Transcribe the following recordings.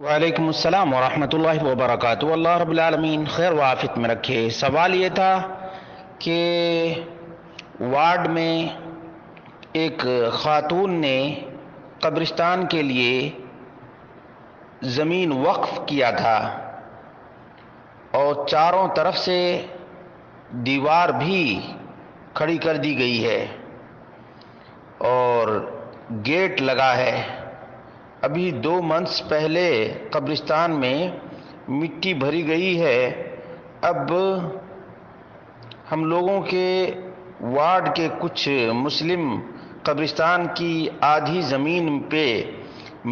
وعلیکم السلام ورحمۃ اللہ وبرکاتہ۔ اللہ رب العالمین خیر و عافیت میں رکھے۔ سوال یہ تھا کہ وارڈ میں ایک خاتون نے قبرستان کے لیے زمین وقف کیا تھا اور چاروں طرف سے دیوار بھی کھڑی کر دی گئی ہے اور گیٹ لگا ہے۔ ابھی 2 منتھس پہلے قبرستان میں مٹی بھری گئی ہے۔ اب ہم لوگوں کے وارڈ کے کچھ مسلم قبرستان کی آدھی زمین پہ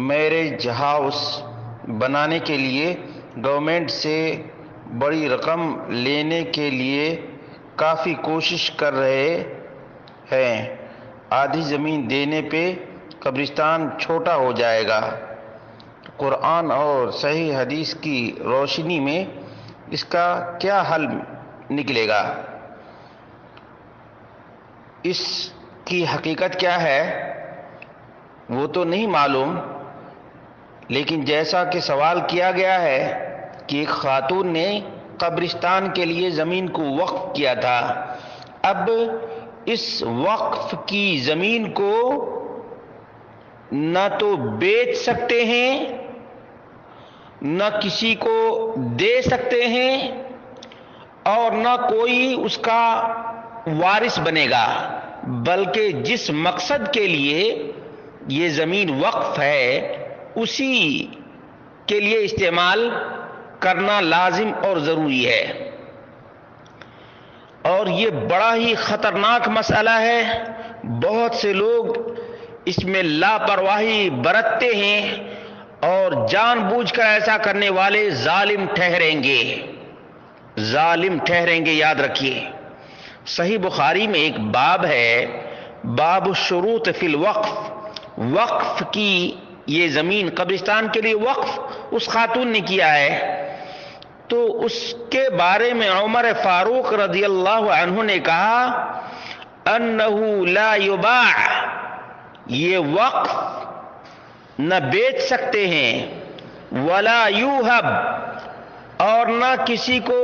میرج ہاؤس بنانے کے لیے گورنمنٹ سے بڑی رقم لینے کے لیے کافی کوشش کر رہے ہیں۔ آدھی زمین دینے پہ قبرستان چھوٹا ہو جائے گا۔ قرآن اور صحیح حدیث کی روشنی میں اس کا کیا حل نکلے گا؟ اس کی حقیقت کیا ہے وہ تو نہیں معلوم، لیکن جیسا کہ سوال کیا گیا ہے کہ ایک خاتون نے قبرستان کے لیے زمین کو وقف کیا تھا، اب اس وقف کی زمین کو نہ تو بیچ سکتے ہیں، نہ کسی کو دے سکتے ہیں، اور نہ کوئی اس کا وارث بنے گا، بلکہ جس مقصد کے لیے یہ زمین وقف ہے اسی کے لیے استعمال کرنا لازم اور ضروری ہے۔ اور یہ بڑا ہی خطرناک مسئلہ ہے۔ بہت سے لوگ اس میں لاپرواہی برتتے ہیں اور جان بوجھ کر ایسا کرنے والے ظالم ٹھہریں گے، ظالم ٹھہریں گے، یاد رکھیے۔ صحیح بخاری میں ایک باب ہے، باب الشروط فی الوقف۔ وقف کی یہ زمین قبرستان کے لیے وقف اس خاتون نے کیا ہے، تو اس کے بارے میں عمر فاروق رضی اللہ عنہ نے کہا انہ لا یباع، یہ وقف نہ بیچ سکتے ہیں، ولا یوہب، اور نہ کسی کو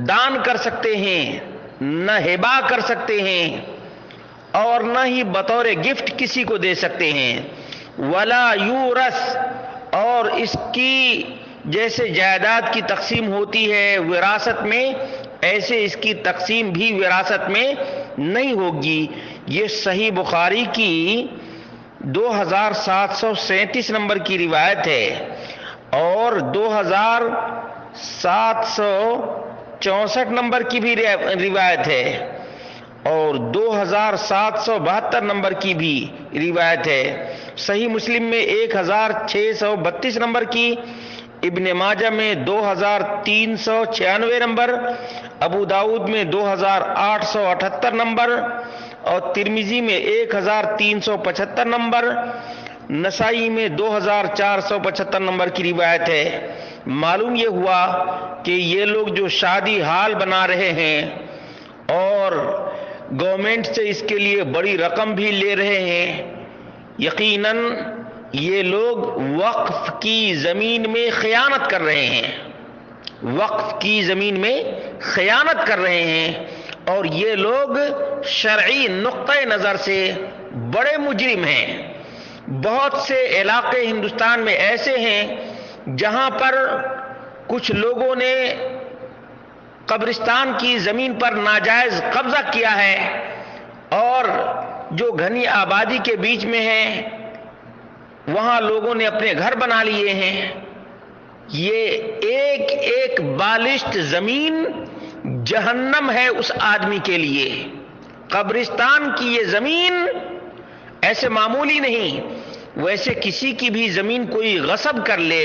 دان کر سکتے ہیں، نہ ہبا کر سکتے ہیں، اور نہ ہی بطور گفٹ کسی کو دے سکتے ہیں، ولا یورث، اور اس کی جیسے جائیداد کی تقسیم ہوتی ہے وراثت میں، ایسے اس کی تقسیم بھی وراثت میں نہیں ہوگی۔ یہ صحیح بخاری کی 2737 نمبر کی روایت ہے اور 2764 نمبر کی بھی روایت ہے اور 2772 نمبر کی بھی روایت ہے۔ صحیح مسلم میں 1632 نمبر کی، ابن ماجہ میں 2396 نمبر، ابو داؤد میں 2878 نمبر اور ترمذی میں 1375 نمبر، نسائی میں 2475 نمبر کی روایت ہے۔ معلوم یہ ہوا کہ یہ لوگ جو شادی ہال بنا رہے ہیں اور گورنمنٹ سے اس کے لیے بڑی رقم بھی لے رہے ہیں، یقیناً یہ لوگ وقف کی زمین میں خیانت کر رہے ہیں، وقف کی زمین میں خیانت کر رہے ہیں، اور یہ لوگ شرعی نقطۂ نظر سے بڑے مجرم ہیں۔ بہت سے علاقے ہندوستان میں ایسے ہیں جہاں پر کچھ لوگوں نے قبرستان کی زمین پر ناجائز قبضہ کیا ہے اور جو گھنی آبادی کے بیچ میں ہے وہاں لوگوں نے اپنے گھر بنا لیے ہیں۔ یہ ایک ایک بالشت زمین جہنم ہے اس آدمی کے لیے۔ قبرستان کی یہ زمین ایسے معمولی نہیں، ویسے کسی کی بھی زمین کوئی غصب کر لے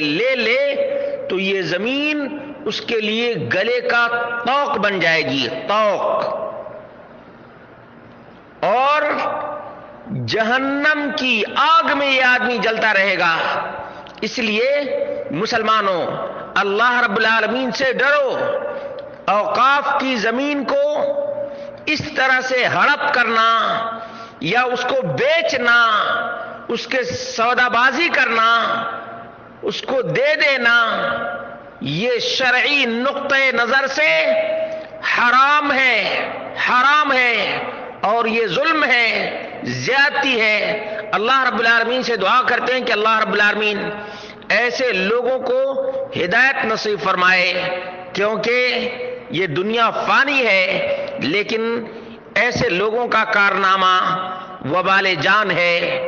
تو یہ زمین اس کے لیے گلے کا طوق بن جائے گی، طوق، اور جہنم کی آگ میں یہ آدمی جلتا رہے گا۔ اس لیے مسلمانوں، اللہ رب العالمین سے ڈرو۔ اوقاف کی زمین کو اس طرح سے ہڑپ کرنا یا اس کو بیچنا، اس کے سودا بازی کرنا اس کو دے دینا یہ شرعی نقطۂ نظر سے حرام ہے اور یہ ظلم ہے، زیادتی ہے۔ اللہ رب العالمین سے دعا کرتے ہیں کہ اللہ رب العالمین ایسے لوگوں کو ہدایت نصیب فرمائے، کیونکہ یہ دنیا فانی ہے، لیکن ایسے لوگوں کا کارنامہ وبال جان ہے۔